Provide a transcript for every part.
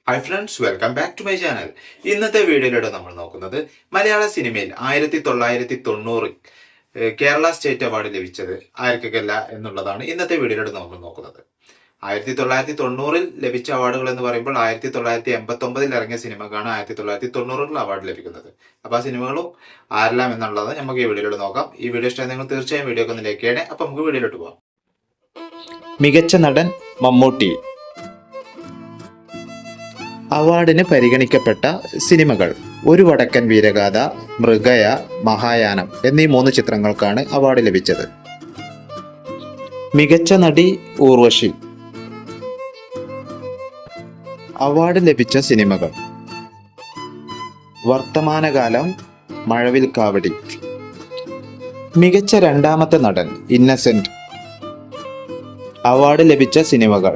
Hi friends, welcome back to my channel. ഇന്നത്തെ വീഡിയോയിലൂടെ നമ്മൾ നോക്കുന്നത് മലയാള സിനിമയിൽ 1990 കേരള സ്റ്റേറ്റ് അവാർഡ് ലഭിച്ചത് ആർക്കൊക്കെയല്ല എന്നുള്ളതാണ് ഇന്നത്തെ വീഡിയോയിലൂടെ നമ്മൾ നോക്കുന്നത്. 1990 ലഭിച്ച അവാർഡുകൾ എന്ന് പറയുമ്പോൾ 1989 ഇറങ്ങിയ സിനിമക്കാണ് 1990 അവാർഡ് ലഭിക്കുന്നത്. അപ്പോൾ ആ സിനിമകളും ആരെല്ലാം എന്നുള്ളത് നമുക്ക് ഈ വീഡിയോയിലൂടെ നോക്കാം. ഈ വീഡിയോ ഇഷ്ടമായി നിങ്ങൾ തീർച്ചയായും വീഡിയോ ഒന്ന് ലൈക്ക് ചെയ്യണേ. അപ്പോൾ നമുക്ക് വീഡിയോയിലോട്ട് പോകാം. മികച്ച നടൻ മമ്മൂട്ടി. അവാർഡിന് പരിഗണിക്കപ്പെട്ട സിനിമകൾ: ഒരു വടക്കൻ വീരഗാഥ, മൃഗയ, മഹായാനം എന്നീ 3 ചിത്രങ്ങൾക്കാണ് അവാർഡ് ലഭിച്ചത്. മികച്ച നടി ഊർവശി. അവാർഡ് ലഭിച്ച സിനിമകൾ: വർത്തമാനകാലം, മഴവിൽക്കാവടി. മികച്ച രണ്ടാമത്തെ നടൻ ഇന്നസെന്റ്. അവാർഡ് ലഭിച്ച സിനിമകൾ: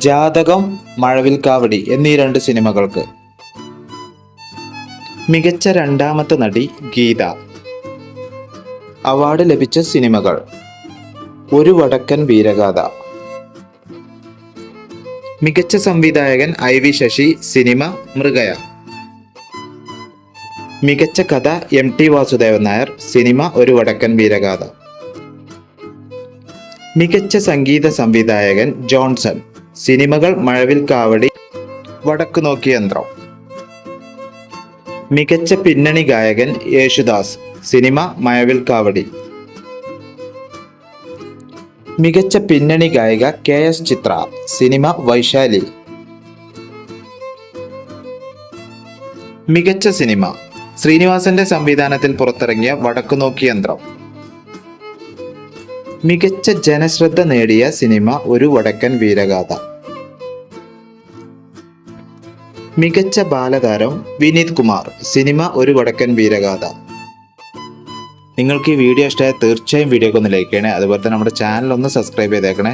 ജാതകം, മഴവിൽക്കാവടി എന്നീ 2 സിനിമകൾക്ക്. മികച്ച രണ്ടാമത്തെ നടി ഗീത. അവാർഡ് ലഭിച്ച സിനിമകൾ: ഒരു വടക്കൻ വീരഗാഥ. മികച്ച സംവിധായകൻ IV ശശി. സിനിമ മൃഗയ. മികച്ച കഥ MT വാസുദേവൻ നായർ. സിനിമ ഒരു വടക്കൻ വീരഗാഥ. മികച്ച സംഗീത സംവിധായകൻ ജോൺസൺ. സിനിമകൾ മഴവിൽക്കാവടി, വടക്കുനോക്കി യന്ത്രം. മികച്ച പിന്നണി ഗായകൻ യേശുദാസ്. സിനിമ മഴവിൽക്കാവടി. മികച്ച പിന്നണി ഗായിക KS ചിത്ര. സിനിമ വൈശാലി. മികച്ച സിനിമ ശ്രീനിവാസന്റെ സംവിധാനത്തിൽ പുറത്തിറങ്ങിയ വടക്കുനോക്കി യന്ത്രം. മികച്ച ജനശ്രദ്ധ നേടിയ സിനിമ ഒരു വടക്കൻ വീരഗാഥ. മികച്ച ബാലതാരം വിനീത് കുമാർ. സിനിമ ഒരു വടക്കൻ വീരഗാഥ. നിങ്ങൾക്ക് ഈ വീഡിയോ ഇഷ്ടമായ തീർച്ചയായും വീഡിയോക്ക് ഒന്ന് ലൈക്ക് ചെയ്യണേ. അതുപോലെ തന്നെ നമ്മുടെ ചാനൽ ഒന്ന് സബ്സ്ക്രൈബ് ചെയ്തേക്കണേ.